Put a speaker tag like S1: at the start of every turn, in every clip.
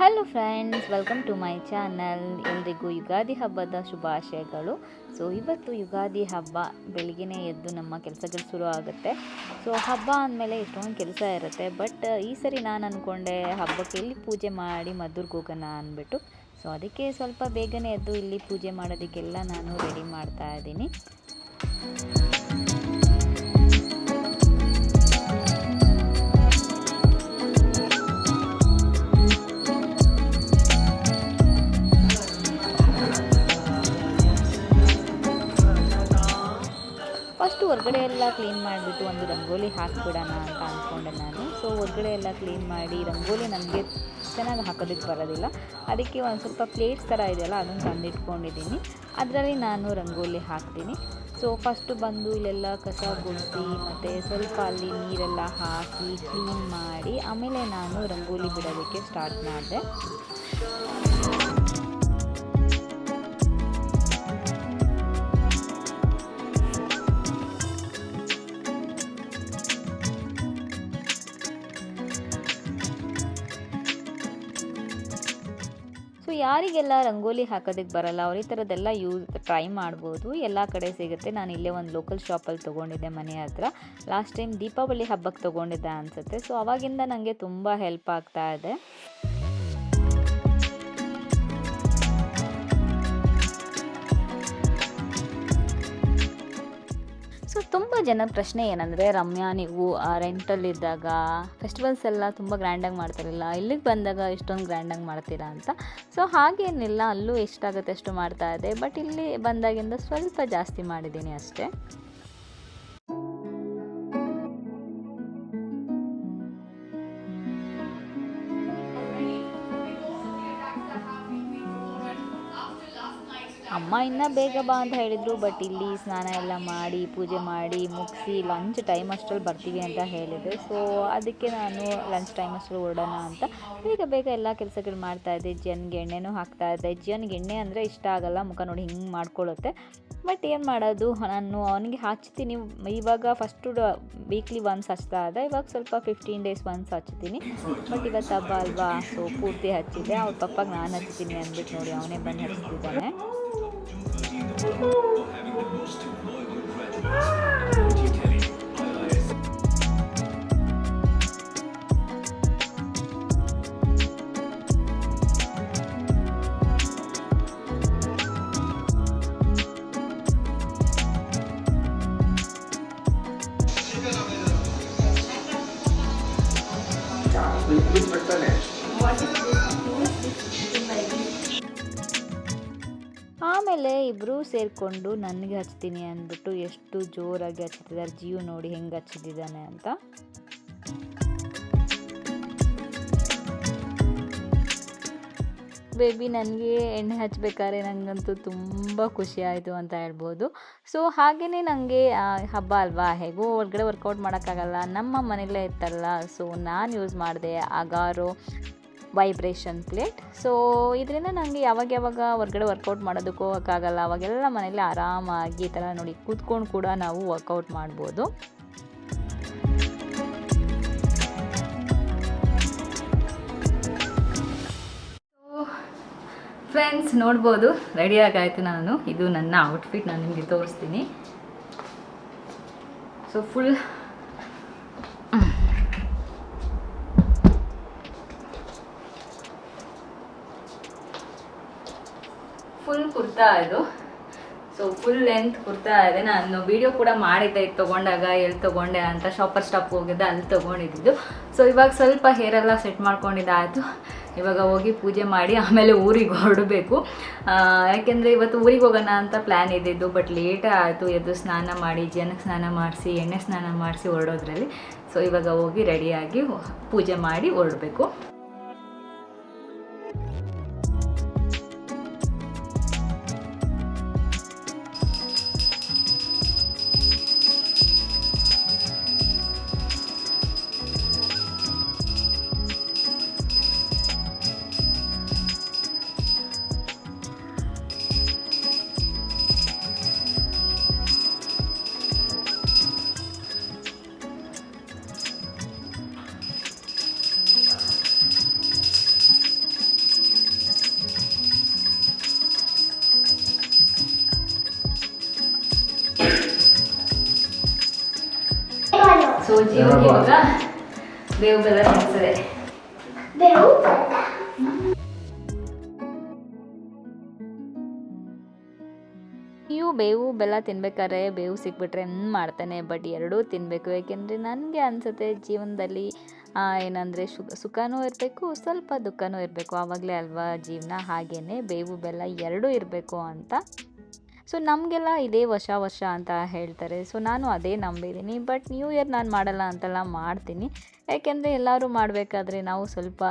S1: Hello friends, welcome to my channel. ಎಲ್ರಿಗೂ ಯುಗಾದಿ ಹಬ್ಬದ ಶುಭಾಶಯಗಳು. ಸೊ ಇವತ್ತು ಯುಗಾದಿ ಹಬ್ಬ, ಬೆಳಿಗ್ಗೆ ಎದ್ದು ನಮ್ಮ ಕೆಲಸಗಳು ಶುರು ಆಗುತ್ತೆ. ಸೊ ಹಬ್ಬ ಅಂದಮೇಲೆ ಎಷ್ಟೊಂದು ಕೆಲಸ ಇರುತ್ತೆ. ಬಟ್ ಈ ಸರಿ ನಾನು ಅಂದ್ಕೊಂಡೆ ಹಬ್ಬಕ್ಕೆ ಇಲ್ಲಿ ಪೂಜೆ ಮಾಡಿ ಮದ್ದೂರ್ಗೆ ಹೋಗೋಣ ಅಂದ್ಬಿಟ್ಟು. ಸೊ ಅದಕ್ಕೆ ಸ್ವಲ್ಪ ಬೇಗನೆ ಎದ್ದು ಇಲ್ಲಿ ಪೂಜೆ ಮಾಡೋದಕ್ಕೆಲ್ಲ ನಾನು ರೆಡಿ ಮಾಡ್ತಾ ಇದ್ದೀನಿ. ಫಸ್ಟು ಹೊರಗಡೆ ಎಲ್ಲ ಕ್ಲೀನ್ ಮಾಡಿಬಿಟ್ಟು ಒಂದು ರಂಗೋಲಿ ಹಾಕಿಬಿಡೋಣ ಅಂತ ಅಂದ್ಕೊಂಡೆ ನಾನು. ಸೊ ಹೊರಗಡೆ ಎಲ್ಲ ಕ್ಲೀನ್ ಮಾಡಿ, ರಂಗೋಲಿ ನನಗೆ ಚೆನ್ನಾಗಿ ಹಾಕೋದಕ್ಕೆ ಬರೋದಿಲ್ಲ. ಅದಕ್ಕೆ ಒಂದು ಸ್ವಲ್ಪ ಪ್ಲೇಟ್ಸ್ ಥರ ಇದೆಯಲ್ಲ, ಅದನ್ನು ತಂದಿಟ್ಕೊಂಡಿದ್ದೀನಿ. ಅದರಲ್ಲಿ ನಾನು ರಂಗೋಲಿ ಹಾಕ್ತೀನಿ. ಸೊ ಫಸ್ಟು ಬಂದು ಇಲ್ಲೆಲ್ಲ ಕಸ ಗುಡಿಸಿ ಮತ್ತು ಸ್ವಲ್ಪ ಅಲ್ಲಿ ನೀರೆಲ್ಲ ಹಾಕಿ ಕ್ಲೀನ್ ಮಾಡಿ ಆಮೇಲೆ ನಾನು ರಂಗೋಲಿ ಬಿಡೋದಕ್ಕೆ ಸ್ಟಾರ್ಟ್ ಮಾಡಿದೆ. ಸೊ ಯಾರಿಗೆಲ್ಲ ರಂಗೋಲಿ ಹಾಕೋದಕ್ಕೆ ಬರಲ್ಲ ಅವ್ರು ಈ ಥರದ್ದೆಲ್ಲ ಟ್ರೈ ಮಾಡ್ಬೋದು. ಎಲ್ಲ ಕಡೆ ಸಿಗುತ್ತೆ. ನಾನು ಇಲ್ಲೇ ಒಂದು ಲೋಕಲ್ ಶಾಪಲ್ಲಿ ತೊಗೊಂಡಿದ್ದೆ ಮನೆ ಹತ್ರ. ಲಾಸ್ಟ್ ಟೈಮ್ ದೀಪಾವಳಿ ಹಬ್ಬಕ್ಕೆ ತೊಗೊಂಡಿದ್ದೆ ಅನಿಸುತ್ತೆ. ಸೊ ಅವಾಗಿಂದ ನನಗೆ ತುಂಬ ಹೆಲ್ಪ್ ಆಗ್ತಾ ಇದೆ. ಸೊ ತುಂಬ ಜನ ಪ್ರಶ್ನೆ ಏನಂದರೆ, ರಮ್ಯಾ ನೀವು ರೆಂಟಲ್ಲಿದ್ದಾಗ ಫೆಸ್ಟಿವಲ್ಸ್ ಎಲ್ಲ ತುಂಬ ಗ್ರ್ಯಾಂಡಾಗಿ ಮಾಡ್ತಾರಿಲ್ಲ, ಇಲ್ಲಿಗೆ ಬಂದಾಗ ಇಷ್ಟೊಂದು ಗ್ರ್ಯಾಂಡಾಗಿ ಮಾಡ್ತೀರಾ ಅಂತ. ಸೊ ಹಾಗೇನಿಲ್ಲ, ಅಲ್ಲೂ ಎಷ್ಟಾಗುತ್ತೆ ಅಷ್ಟು ಮಾಡ್ತಾ ಇದೆ. ಬಟ್ ಇಲ್ಲಿ ಬಂದಾಗಿಂದ ಸ್ವಲ್ಪ ಜಾಸ್ತಿ ಮಾಡಿದ್ದೀನಿ ಅಷ್ಟೇ. ಅಮ್ಮ ಇನ್ನೂ ಬೇಗ ಬಾ ಅಂತ ಹೇಳಿದರು. ಬಟ್ ಇಲ್ಲಿ ಸ್ನಾನ ಎಲ್ಲ ಮಾಡಿ ಪೂಜೆ ಮಾಡಿ ಮುಗಿಸಿ ಲಂಚ್ ಟೈಮ್ ಅಷ್ಟರಲ್ಲಿ ಬರ್ತೀವಿ ಅಂತ ಹೇಳಿದೆ. ಸೊ ಅದಕ್ಕೆ ನಾನು ಲಂಚ್ ಟೈಮ್ ಅಷ್ಟರಲ್ಲಿ ಹೊರಡೋಣ ಅಂತ ಬೇಗ ಬೇಗ ಎಲ್ಲ ಕೆಲಸಗಳು ಮಾಡ್ತಾಯಿದ್ದೆ. ಜನ್ಗೆ ಎಣ್ಣೆನೂ ಹಾಕ್ತಾಯಿದ್ದೆ. ಜನ್ಗೆ ಎಣ್ಣೆ ಅಂದರೆ ಇಷ್ಟ ಆಗೋಲ್ಲ, ಮುಖ ನೋಡಿ ಹಿಂಗೆ ಮಾಡ್ಕೊಳ್ಳುತ್ತೆ. ಬಟ್ ಏನು ಮಾಡೋದು, ನಾನು ಅವನಿಗೆ ಹಚ್ತೀನಿ. ಇವಾಗ ಫಸ್ಟು ವೀಕ್ಲಿ ಒನ್ಸ್ ಹಚ್ತಾ ಇದ್ದೆ, ಇವಾಗ ಸ್ವಲ್ಪ 15 days ಒನ್ಸ್ ಹಚ್ತೀನಿ. ಬಟ್ ಇವತ್ತು ಹಬ್ಬ ಅಲ್ವಾ, ಸೊ ಪೂರ್ತಿ ಹಚ್ಚಿದ್ದೆ. ಅವ್ರ ಪಪ್ಪಾಗೆ ನಾನು ಹಚ್ತೀನಿ ಅಂದ್ಬಿಟ್ಟು ನೋಡಿ ಅವನೇ ಬಂದು ಹಚ್ತಿದ್ದಾನೆ. ಆಮೇಲೆ ಇಬ್ಬರೂ ಸೇರಿಕೊಂಡು ನನಗೆ ಹಚ್ತೀನಿ ಅಂದ್ಬಿಟ್ಟು ಎಷ್ಟು ಜೋರಾಗಿ ಹಚ್ತಿದ್ದಾರೆ. ಜೀವ ನೋಡಿ ಹೆಂಗೆ ಹಚ್ಚಿದ್ದಾನೆ ಅಂತ. ಬೇಬಿ ನನಗೆ ಎಣ್ಣೆ ಹಚ್ಚಬೇಕಾದ್ರೆ ನನಗಂತೂ ತುಂಬ ಖುಷಿ ಆಯಿತು ಅಂತ ಹೇಳ್ಬೋದು. ಸೊ ಹಾಗೆಯೇ ನನಗೆ ಹಬ್ಬ ಅಲ್ವಾ, ಹೇಗೋ ಹೊರಗಡೆ ವರ್ಕೌಟ್ ಮಾಡೋಕ್ಕಾಗಲ್ಲ, ನಮ್ಮ ಮನೆಯಲ್ಲೇ ಇತ್ತಲ್ಲ. ಸೊ ನಾನು ಯೂಸ್ ಮಾಡಿದೆ ಅಗಾರೋ ವೈಬ್ರೇಷನ್ ಪ್ಲೇಟ್. ಸೊ ಇದರಿಂದ ನನಗೆ ಯಾವಾಗ ಹೊರಗಡೆ ವರ್ಕೌಟ್ ಮಾಡೋದಕ್ಕೂ ಹೋಗೋಕ್ಕಾಗಲ್ಲ. ಅವಾಗೆಲ್ಲ ಮನೇಲಿ ಆರಾಮಾಗಿ ಈ ಥರ ನೋಡಿ ಕೂತ್ಕೊಂಡು ಕೂಡ ನಾವು ವರ್ಕೌಟ್ ಮಾಡ್ಬೋದು. ಫ್ರೆಂಡ್ಸ್ ನೋಡ್ಬೋದು, ರೆಡಿಯಾಗಾಯಿತು ನಾನು. ಇದು ನನ್ನ ಔಟ್ಫಿಟ್, ನಾನು ನಿಮಗೆ ತೋರಿಸ್ತೀನಿ. ಸೊ ಫುಲ್ ಕುರ್ತಾ ಇದು. ಸೊ ಫುಲ್ ಲೆಂತ್ ಕುರ್ತಾ ಇದೆ. ನಾನು ವಿಡಿಯೋ ಕೂಡ ಮಾಡಿದ್ದೆ ಇದು ತೊಗೊಂಡಾಗ, ಎಲ್ಲಿ ತೊಗೊಂಡೆ ಅಂತ. ಶಾಪರ್ ಸ್ಟಾಪ್ ಹೋಗಿದ್ದೆ, ಅಲ್ಲಿ ತೊಗೊಂಡಿದ್ದು. ಸೊ ಇವಾಗ ಸ್ವಲ್ಪ ಹೇರೆಲ್ಲ ಸೆಟ್ ಮಾಡ್ಕೊಂಡಿದ್ದಾಯಿತು. ಇವಾಗ ಹೋಗಿ ಪೂಜೆ ಮಾಡಿ ಆಮೇಲೆ ಊರಿಗೆ ಹೊರಡಬೇಕು. ಯಾಕೆಂದರೆ ಇವತ್ತು ಊರಿಗೆ ಹೋಗೋಣ ಅಂತ ಪ್ಲ್ಯಾನ್ ಇದ್ದಿದ್ದು. ಬಟ್ ಲೇಟೇ ಆಯಿತು. ಎದ್ದು ಸ್ನಾನ ಮಾಡಿ, ಜನಕ್ಕೆ ಸ್ನಾನ ಮಾಡಿಸಿ, ಎಣ್ಣೆ ಸ್ನಾನ ಮಾಡಿಸಿ ಹೊರಡೋದ್ರಲ್ಲಿ. ಸೊ ಇವಾಗ ಹೋಗಿ ರೆಡಿಯಾಗಿ ಪೂಜೆ ಮಾಡಿ ಹೊರಡಬೇಕು. ಇವಾಗ ಬೇವು ಬೆಲ್ಲ ತಿನ್ಸದೆ. ನೀವು ಬೇವು ಬೆಲ್ಲ ತಿನ್ಬೇಕಾದ್ರೆ ಬೇವು ಸಿಕ್ಬಿಟ್ರೆ ಮಾಡ್ತಾನೆ, ಬಟ್ ಎರಡೂ ತಿನ್ನಬೇಕು. ಯಾಕೆಂದರೆ ನನಗೆ ಅನಿಸುತ್ತೆ ಜೀವನದಲ್ಲಿ ಏನಂದರೆ ಸುಖನೂ ಇರಬೇಕು, ಸ್ವಲ್ಪ ದುಃಖನೂ ಇರಬೇಕು, ಆವಾಗಲೇ ಅಲ್ವಾ ಜೀವನ. ಹಾಗೆಯೇ ಬೇವು ಬೆಲ್ಲ ಎರಡೂ ಇರಬೇಕು ಅಂತ. ಸೊ ನಮಗೆಲ್ಲ ಇದೇ ವರ್ಷ ಅಂತ ಹೇಳ್ತಾರೆ. ಸೊ ನಾನು ಅದೇ ನಂಬಿದ್ದೀನಿ. ಬಟ್ ನ್ಯೂ ಇಯರ್ ನಾನು ಮಾಡಲ್ಲ ಅಂತಲ್ಲ, ಮಾಡ್ತೀನಿ. ಯಾಕೆಂದರೆ ಎಲ್ಲರೂ ಮಾಡಬೇಕಾದ್ರೆ ನಾವು ಸ್ವಲ್ಪ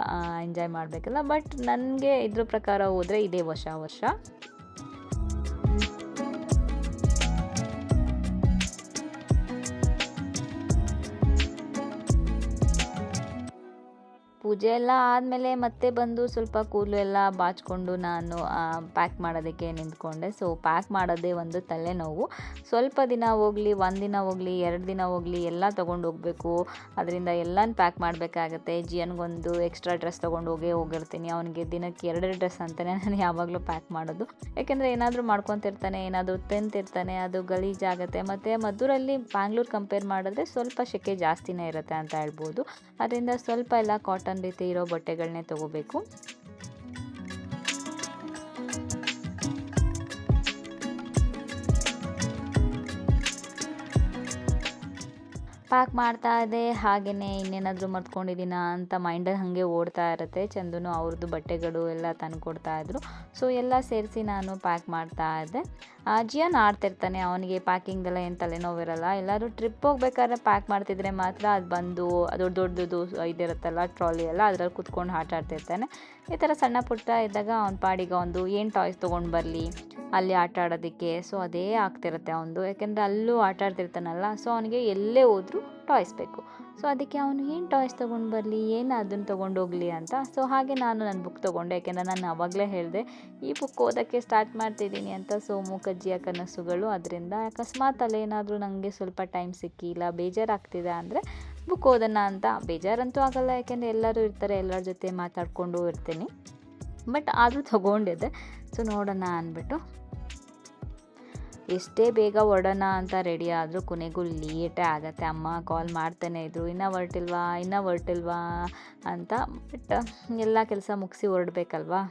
S1: ಎಂಜಾಯ್ ಮಾಡಬೇಕಲ್ಲ. ಬಟ್ ನನಗೆ ಇದ್ರ ಪ್ರಕಾರ ಹೋದರೆ ಇದೇ ವರ್ಷ. ಪೂಜೆ ಎಲ್ಲ ಆದಮೇಲೆ ಮತ್ತೆ ಬಂದು ಸ್ವಲ್ಪ ಕೂದಲು ಎಲ್ಲ ಬಾಚಿಕೊಂಡು ನಾನು ಪ್ಯಾಕ್ ಮಾಡೋದಕ್ಕೆ ನಿಂತ್ಕೊಂಡೆ. ಸೊ ಪ್ಯಾಕ್ ಮಾಡೋದೇ ಒಂದು ತಲೆನೋವು. ಸ್ವಲ್ಪ ದಿನ ಹೋಗಲಿ, 1 ದಿನ ಹೋಗಲಿ, 2 ದಿನ ಹೋಗಲಿ, ಎಲ್ಲ ತೊಗೊಂಡು ಹೋಗಬೇಕು. ಅದರಿಂದ ಎಲ್ಲನೂ ಪ್ಯಾಕ್ ಮಾಡಬೇಕಾಗತ್ತೆ. ಜಿಯನ್ಗೊಂದು ಎಕ್ಸ್ಟ್ರಾ ಡ್ರೆಸ್ ತೊಗೊಂಡು ಹೋಗಿರ್ತೀನಿ. ಅವನಿಗೆ ದಿನಕ್ಕೆ 2 ಡ್ರೆಸ್ ಅಂತಲೇ ನಾನು ಯಾವಾಗಲೂ ಪ್ಯಾಕ್ ಮಾಡೋದು. ಯಾಕೆಂದರೆ ಏನಾದರೂ ಮಾಡ್ಕೊತಿರ್ತಾನೆ, ಏನಾದರೂ ತಿಂತಿರ್ತಾನೆ, ಅದು ಗಲೀಜಾಗುತ್ತೆ. ಮತ್ತು ಮದ್ದೂರಲ್ಲಿ ಬ್ಯಾಂಗ್ಳೂರು ಕಂಪೇರ್ ಮಾಡಿದ್ರೆ ಸ್ವಲ್ಪ ಸೆಕೆ ಜಾಸ್ತಿನೇ ಇರುತ್ತೆ ಅಂತ ಹೇಳ್ಬೋದು. ಅದರಿಂದ ಸ್ವಲ್ಪ ಎಲ್ಲ ಕಾಟನ್ ರೀತಿ ಇರೋ ಬಟ್ಟೆಗಳನ್ನೇ ತಗೋಬೇಕು. ಪ್ಯಾಕ್ ಮಾಡ್ತಾ ಇದ್ದೆ. ಹಾಗೆಯೇ ಇನ್ನೇನಾದರೂ ಮರ್ತ್ಕೊಂಡಿದ್ದೀನ ಅಂತ ಮೈಂಡಲ್ಲಿ ಹಾಗೆ ಓಡ್ತಾ ಇರುತ್ತೆ. ಚಂದನು ಅವ್ರದ್ದು ಬಟ್ಟೆಗಳು ಎಲ್ಲ ತಂದು ಕೊಡ್ತಾಯಿದ್ರು. ಸೊ ಎಲ್ಲ ಸೇರಿಸಿ ನಾನು ಪ್ಯಾಕ್ ಮಾಡ್ತಾ ಇದ್ದೆ. ಜಿಯನ್ ಆಡ್ತಿರ್ತಾನೆ, ಅವನಿಗೆ ಪ್ಯಾಕಿಂಗ್ದೆಲ್ಲ ಏನು ತಲೆನೋವಿರಲ್ಲ. ಎಲ್ಲರೂ ಟ್ರಿಪ್ ಹೋಗ್ಬೇಕಾದ್ರೆ ಪ್ಯಾಕ್ ಮಾಡ್ತಿದ್ರೆ ಮಾತ್ರ ಅದು ಬಂದು ದೊಡ್ಡದು ಇದಿರುತ್ತಲ್ಲ ಟ್ರಾಲಿ ಎಲ್ಲ, ಅದರಲ್ಲಿ ಕುತ್ಕೊಂಡು ಆಟ ಆಡ್ತಿರ್ತಾನೆ. ಈ ಥರ ಸಣ್ಣ ಪುಟ್ಟ ಇದ್ದಾಗ ಅವ್ನ ಪಾಡಿಗೆ ಒಂದು ಏನು ಟಾಯ್ಸ್ ತೊಗೊಂಡು ಬರಲಿ ಅಲ್ಲಿ ಆಟ ಆಡೋದಕ್ಕೆ. ಸೊ ಅದೇ ಆಗ್ತಿರುತ್ತೆ ಅವನದು. ಯಾಕೆಂದರೆ ಅಲ್ಲೂ ಆಟ ಆಡ್ತಿರ್ತಾನಲ್ಲ, ಸೊ ಅವನಿಗೆ ಎಲ್ಲೇ ಹೋದರೂ ಟಾಯ್ಸ್ ಬೇಕು. ಸೊ ಅದಕ್ಕೆ ಅವನು ಏನು ಟಾಯ್ಸ್ ತೊಗೊಂಡು ಬರಲಿ, ಏನು ಅದನ್ನು ತೊಗೊಂಡು ಹೋಗಲಿ ಅಂತ. ಸೊ ಹಾಗೆ ನಾನು ನನ್ನ ಬುಕ್ ತೊಗೊಂಡೆ. ಯಾಕೆಂದರೆ ನಾನು ಆವಾಗಲೇ ಹೇಳಿದೆ ಈ ಬುಕ್ ಓದೋಕ್ಕೆ ಸ್ಟಾರ್ಟ್ ಮಾಡ್ತಿದ್ದೀನಿ ಅಂತ. ಸೊ ಮೂಕಜ್ಜಿಯ ಕನಸುಗಳು. ಅದರಿಂದ ಅಕಸ್ಮಾತ್ ಅಲ್ಲೇನಾದರೂ ನನಗೆ ಸ್ವಲ್ಪ ಟೈಮ್ ಸಿಕ್ಕಿಲ್ಲ, ಬೇಜಾರಾಗ್ತಿದೆ ಅಂದರೆ ಬುಕ್ ಓದೋಣ ಅಂತ. ಬೇಜಾರಂತೂ ಆಗಲ್ಲ, ಯಾಕೆಂದರೆ ಎಲ್ಲರೂ ಇರ್ತಾರೆ, ಎಲ್ಲರ ಜೊತೆ ಮಾತಾಡಿಕೊಂಡು ಇರ್ತೀನಿ. ಬಟ್ ಆದರೂ ತೊಗೊಂಡಿದ್ದೆ. ಸೊ ನೋಡೋಣ ಅಂದ್ಬಿಟ್ಟು ಎಷ್ಟೇ ಬೇಗ ಹೊರಡೋಣ ಅಂತ ರೆಡಿ ಆದರೂ ಕೊನೆಗೂ ಲೇಟೇ ಆಗುತ್ತೆ. ಅಮ್ಮ ಕಾಲ್ ಮಾಡ್ತಾನೆ ಇದ್ರು, ಇನ್ನೂ ಹೊರಟಿಲ್ವಾ ಅಂತ. ಬಟ್ ಎಲ್ಲ ಕೆಲಸ ಮುಗಿಸಿ ಹೊರಡ್ಬೇಕಲ್ವಾ.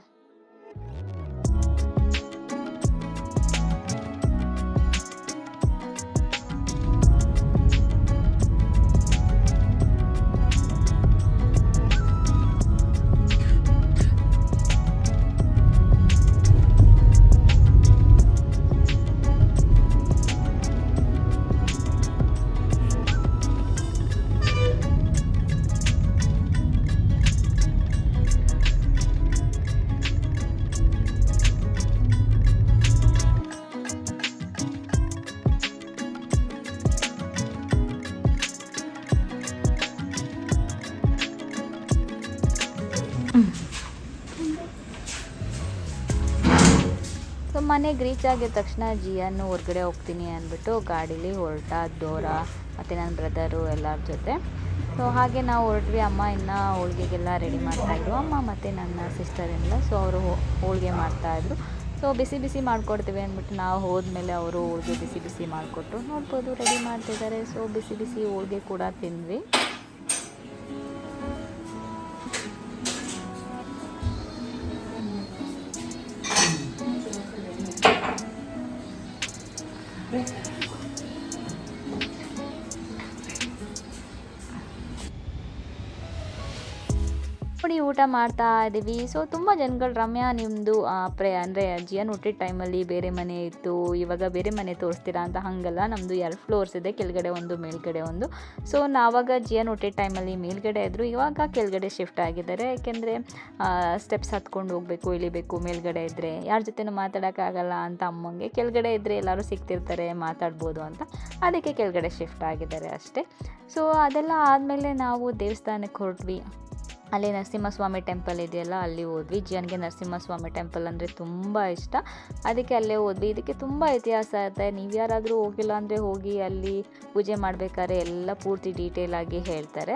S1: ಸೊ ಮನೆಗೆ ರೀಚ್ ಆಗಿದ ತಕ್ಷಣ ಜಿಯನ್ನು ಹೊರಗಡೆ ಹೋಗ್ತೀನಿ ಅಂದ್ಬಿಟ್ಟು ಗಾಡೀಲಿ ಹೊರಟ ಡೋರಾ ಮತ್ತು ನನ್ನ ಬ್ರದರು ಎಲ್ಲರ ಜೊತೆ. ಸೊ ಹಾಗೆ ನಾವು ಹೊರಟ್ವಿ. ಅಮ್ಮ ಇನ್ನು ಹೋಳಿಗೆಗೆಲ್ಲ ರೆಡಿ ಮಾಡ್ತಾಯಿದ್ರು, ಅಮ್ಮ ಮತ್ತು ನನ್ನ ಸಿಸ್ಟರ್ ಎಲ್ಲ. ಸೊ ಅವರು ಹೋಳಿಗೆ ಮಾಡ್ತಾಯಿದ್ರು. ಸೊ ಬಿಸಿ ಮಾಡಿಕೊಡ್ತೀವಿ ಅಂದ್ಬಿಟ್ಟು ನಾವು ಹೋದ್ಮೇಲೆ ಅವರು ಹೋಳಿಗೆ ಬಿಸಿ ಮಾಡಿಕೊಟ್ರು. ನೋಡ್ಬೋದು ರೆಡಿ ಮಾಡ್ತಿದ್ದಾರೆ. ಸೊ ಬಿಸಿ ಹೋಳಿಗೆ ಕೂಡ ತಿಂದ್ವಿ. ನೋಡಿ ಊಟ ಮಾಡ್ತಾ ಇದ್ದೀವಿ. ಸೊ ತುಂಬ ಜನಗಳು ರಮ್ಯಾ ನಿಮ್ಮದು ಅಂದರೆ ಜಿಯನ್ ಹುಟ್ಟಿದ ಟೈಮಲ್ಲಿ ಬೇರೆ ಮನೆ ಇತ್ತು, ಇವಾಗ ಬೇರೆ ಮನೆ ತೋರಿಸ್ತೀರಾ ಅಂತ. ಹಾಗಲ್ಲ, ನಮ್ಮದು 2 ಫ್ಲೋರ್ಸ್ ಇದೆ, ಕೆಳಗಡೆ ಒಂದು ಮೇಲ್ಗಡೆ ಒಂದು. ಸೊ ನಾವಾಗ ಜಿಯನ್ ಹುಟ್ಟಿದ ಟೈಮಲ್ಲಿ ಮೇಲ್ಗಡೆ ಇದ್ದರು, ಇವಾಗ ಕೆಳಗಡೆ ಶಿಫ್ಟ್ ಆಗಿದ್ದಾರೆ. ಯಾಕೆಂದರೆ ಸ್ಟೆಪ್ಸ್ ಹತ್ಕೊಂಡು ಹೋಗಬೇಕು, ಇಳಿಬೇಕು. ಮೇಲ್ಗಡೆ ಇದ್ದರೆ ಯಾರ ಜೊತೆನೂ ಮಾತಾಡೋಕ್ಕಾಗಲ್ಲ ಅಂತ ಅಮ್ಮಂಗೆ. ಕೆಳಗಡೆ ಇದ್ದರೆ ಎಲ್ಲರೂ ಸಿಗ್ತಿರ್ತಾರೆ, ಮಾತಾಡ್ಬೋದು ಅಂತ. ಅದಕ್ಕೆ ಕೆಳಗಡೆ ಶಿಫ್ಟ್ ಆಗಿದ್ದಾರೆ ಅಷ್ಟೇ. ಸೊ ಅದೆಲ್ಲ ಆದಮೇಲೆ ನಾವು ದೇವಸ್ಥಾನಕ್ಕೆ ಹೊರಟ್ವಿ. ಅಲ್ಲಿ ನರಸಿಂಹಸ್ವಾಮಿ ಟೆಂಪಲ್ ಇದೆಯಲ್ಲ, ಅಲ್ಲಿ ಹೋದ್ವಿ. ಜಿಯನ್ಗೆ ನರಸಿಂಹಸ್ವಾಮಿ ಟೆಂಪಲ್ ಅಂದರೆ ತುಂಬ ಇಷ್ಟ, ಅದಕ್ಕೆ ಅಲ್ಲೇ ಹೋದ್ವಿ. ಇದಕ್ಕೆ ತುಂಬ ಇತಿಹಾಸ ಇರುತ್ತೆ. ನೀವು ಯಾರಾದರೂ ಹೋಗಿಲ್ಲ ಅಂದರೆ ಹೋಗಿ, ಅಲ್ಲಿ ಪೂಜೆ ಮಾಡಬೇಕಾದ್ರೆ ಎಲ್ಲ ಪೂರ್ತಿ ಡೀಟೇಲಾಗಿ ಹೇಳ್ತಾರೆ.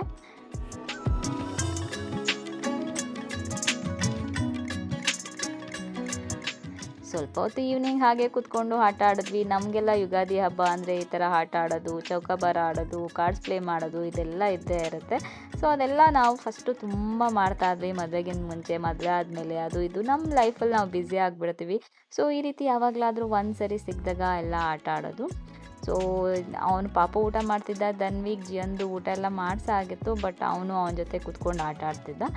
S1: ಸ್ವಲ್ಪ ಹೊತ್ತು ಈವ್ನಿಂಗ್ ಹಾಗೆ ಕೂತ್ಕೊಂಡು ಆಟ ಆಡಿದ್ವಿ. ನಮಗೆಲ್ಲ ಯುಗಾದಿ ಹಬ್ಬ ಅಂದರೆ ಈ ಥರ ಆಟ ಆಡೋದು, ಚೌಕಾಬಾರ ಆಡೋದು, ಕಾರ್ಡ್ಸ್ ಪ್ಲೇ ಮಾಡೋದು ಇದೆಲ್ಲ ಇದ್ದೇ ಇರುತ್ತೆ. ಸೊ ಅದೆಲ್ಲ ನಾವು ಫಸ್ಟು ತುಂಬ ಮಾಡ್ತಾಯಿದ್ವಿ ಮದುವೆಗಿಂತ ಮುಂಚೆ. ಮದುವೆ ಆದಮೇಲೆ ಅದು ಇದು ನಮ್ಮ ಲೈಫಲ್ಲಿ ನಾವು ಬ್ಯುಸಿ ಆಗಿಬಿಡ್ತೀವಿ. ಸೊ ಈ ರೀತಿ ಯಾವಾಗಲಾದರೂ ಒಂದು ಸರಿ ಸಿಕ್ಕಿದಾಗ ಎಲ್ಲ ಆಟ ಆಡೋದು. ಸೊ ಅವನು ಪಾಪ ಊಟ ಮಾಡ್ತಿದ್ದ, ಧನ್ವಿಗ್ ಜಿಯಂದು ಊಟ ಎಲ್ಲ ಮಾಡಿಸಾಗಿತ್ತು. ಬಟ್ ಅವನು ಅವನ ಜೊತೆ ಕೂತ್ಕೊಂಡು ಆಟ ಆಡ್ತಿದ್ದ.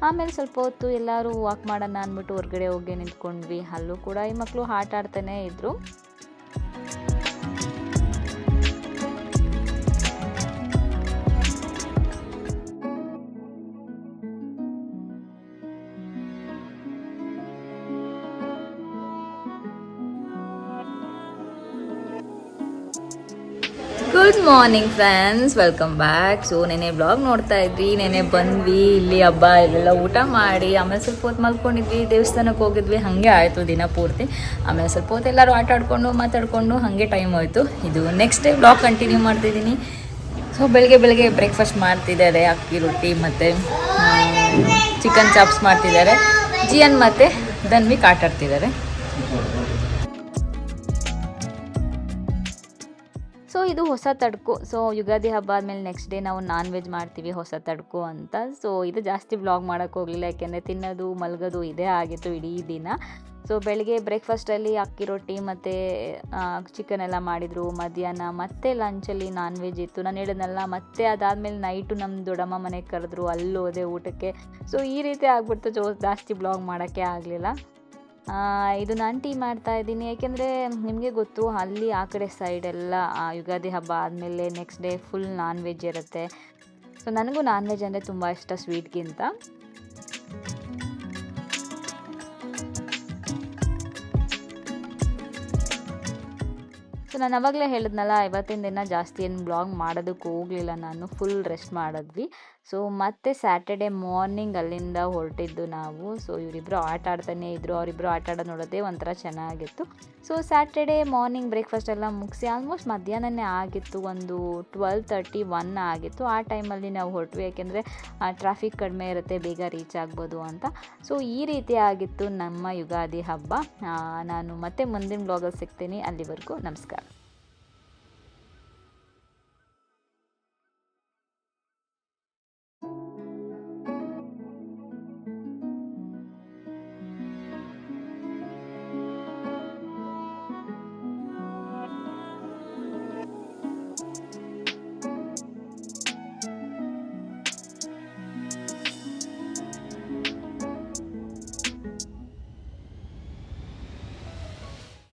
S1: ಆಮೇಲೆ ಸ್ವಲ್ಪ ಹೊತ್ತು ಎಲ್ಲರೂ ವಾಕ್ ಮಾಡೋಣ ಅಂದ್ಬಿಟ್ಟು ಹೊರಗಡೆ ಹೋಗಿ ನಿಂತ್ಕೊಂಡ್ವಿ. ಅಲ್ಲೂ ಕೂಡ ಈ ಮಕ್ಕಳು ಆಟ ಆಡ್ತಾನೇ ಇದ್ದರು. Good morning friends, welcome back. So ನೆನೆ ಬ್ಲಾಗ್ ನೋಡ್ತಾ ಇದ್ವಿ. ನೆನೆ ಬಂದ್ವಿ ಇಲ್ಲಿ ಹಬ್ಬ ಇಲ್ಲೆಲ್ಲ ಊಟ ಮಾಡಿ ಆಮೇಲೆ ಸ್ವಲ್ಪ ಹೊತ್ತು ಮಲ್ಕೊಂಡಿದ್ವಿ. ದೇವಸ್ಥಾನಕ್ಕೆ ಹೋಗಿದ್ವಿ. ಹಾಗೆ ಆಯಿತು ದಿನ ಪೂರ್ತಿ. ಆಮೇಲೆ ಸ್ವಲ್ಪ ಹೊತ್ತು ಎಲ್ಲರೂ ಆಟ ಆಡ್ಕೊಂಡು ಮಾತಾಡಿಕೊಂಡು ಹಾಗೆ ಟೈಮ್ ಹೋಯಿತು. ಇದು ನೆಕ್ಸ್ಟ್ ಡೇ ಬ್ಲಾಗ್ ಕಂಟಿನ್ಯೂ ಮಾಡ್ತಿದ್ದೀನಿ. ಸೊ ಬೆಳಗ್ಗೆ ಬ್ರೇಕ್ಫಾಸ್ಟ್ ಮಾಡ್ತಿದ್ದಾರೆ. ಅಕ್ಕಿ ರೊಟ್ಟಿ ಮತ್ತು ಚಿಕನ್ ಚಾಪ್ಸ್ ಮಾಡ್ತಿದ್ದಾರೆ. ಜಿಯನ್ ಮತ್ತು ಧನ್ವಿಕ್ ಆಟ ಆಡ್ತಿದ್ದಾರೆ. ಸೊ ಇದು ಹೊಸ ತಡ್ಕು. ಸೊ ಯುಗಾದಿ ಹಬ್ಬ ಆದಮೇಲೆ ನೆಕ್ಸ್ಟ್ ಡೇ ನಾವು ನಾನ್ ವೆಜ್ ಮಾಡ್ತೀವಿ, ಹೊಸ ತಡ್ಕು ಅಂತ. ಸೊ ಇದು ಜಾಸ್ತಿ ಬ್ಲಾಗ್ ಮಾಡೋಕ್ಕೆ ಹೋಗಲಿಲ್ಲ, ಯಾಕೆಂದರೆ ತಿನ್ನೋದು ಮಲಗೋದು ಇದೇ ಆಗಿತ್ತು ಇಡೀ ದಿನ. ಸೊ ಬೆಳಗ್ಗೆ ಬ್ರೇಕ್ಫಾಸ್ಟಲ್ಲಿ ಅಕ್ಕಿ ರೊಟ್ಟಿ ಮತ್ತು ಚಿಕನ್ ಎಲ್ಲ ಮಾಡಿದರು. ಮಧ್ಯಾಹ್ನ ಮತ್ತೆ ಲಂಚಲ್ಲಿ ನಾನ್ ವೆಜ್ ಇತ್ತು. ನಾನು ಹೇಳಿದ್ನಲ್ಲ, ಮತ್ತೆ ಅದಾದಮೇಲೆ ನೈಟು ನಮ್ಮ ದೊಡ್ಡಮ್ಮ ಮನೆಗೆ ಕರೆದ್ರು, ಅಲ್ಲಿ ಹೋದೆ ಊಟಕ್ಕೆ. ಸೊ ಈ ರೀತಿ ಆಗ್ಬಿಡ್ತು. ಜಾಸ್ತಿ ಬ್ಲಾಗ್ ಮಾಡೋಕ್ಕೆ ಆಗಲಿಲ್ಲ. ಇದು ನಾನು ಟೀ ಮಾಡ್ತಾ ಇದ್ದೀನಿ, ಯಾಕೆಂದರೆ ನಿಮಗೆ ಗೊತ್ತು ಅಲ್ಲಿ ಆ ಕಡೆ ಸೈಡೆಲ್ಲ ಯುಗಾದಿ ಹಬ್ಬ ಆದಮೇಲೆ next day full non veg ಇರುತ್ತೆ. ಸೊ ನನಗೂ ನಾನ್ ವೆಜ್ ಅಂದರೆ ತುಂಬ ಇಷ್ಟ ಸ್ವೀಟ್ಗಿಂತ. ಸೊ ನಾನು ಅವಾಗಲೇ ಹೇಳಿದ್ನಲ್ಲ, ಇವತ್ತಿನ ದಿನ ಜಾಸ್ತಿ ಏನು ಬ್ಲಾಗ್ ಮಾಡೋದಕ್ಕೆ ಹೋಗಲಿಲ್ಲ, ನಾನು ಫುಲ್ ರೆಸ್ಟ್ ಮಾಡಿದ್ವಿ. ಸೊ ಮತ್ತೆ ಸ್ಯಾಟರ್ಡೆ ಮಾರ್ನಿಂಗ್ ಅಲ್ಲಿಂದ ಹೊರಟಿದ್ದು ನಾವು. ಸೊ ಇವರಿಬ್ಬರು ಆಟ ಆಡ್ತಾನೆ ಇದ್ದರು. ಅವರಿಬ್ಬರು ಆಟ ಆಡೋದು ನೋಡೋದೇ ಒಂಥರ ಚೆನ್ನಾಗಿತ್ತು. ಸೊ ಸ್ಯಾಟರ್ಡೆ ಮಾರ್ನಿಂಗ್ ಬ್ರೇಕ್ಫಾಸ್ಟ್ ಎಲ್ಲ ಮುಗಿಸಿ ಆಲ್ಮೋಸ್ಟ್ ಮಧ್ಯಾಹ್ನನೇ ಆಗಿತ್ತು, ಒಂದು 12:31 ಆಗಿತ್ತು. ಆ ಟೈಮಲ್ಲಿ ನಾವು ಹೊರಟ್ವಿ, ಯಾಕೆಂದರೆ ಟ್ರಾಫಿಕ್ ಕಡಿಮೆ ಇರುತ್ತೆ, ಬೇಗ ರೀಚ್ ಆಗ್ಬೋದು ಅಂತ. ಸೊ ಈ ರೀತಿ ಆಗಿತ್ತು ನಮ್ಮ ಯುಗಾದಿ ಹಬ್ಬ. ನಾನು ಮತ್ತೆ ಮುಂದಿನ ಬ್ಲಾಗಲ್ಲಿ ಸಿಗ್ತೀನಿ. ಅಲ್ಲಿವರೆಗೂ ನಮಸ್ಕಾರ.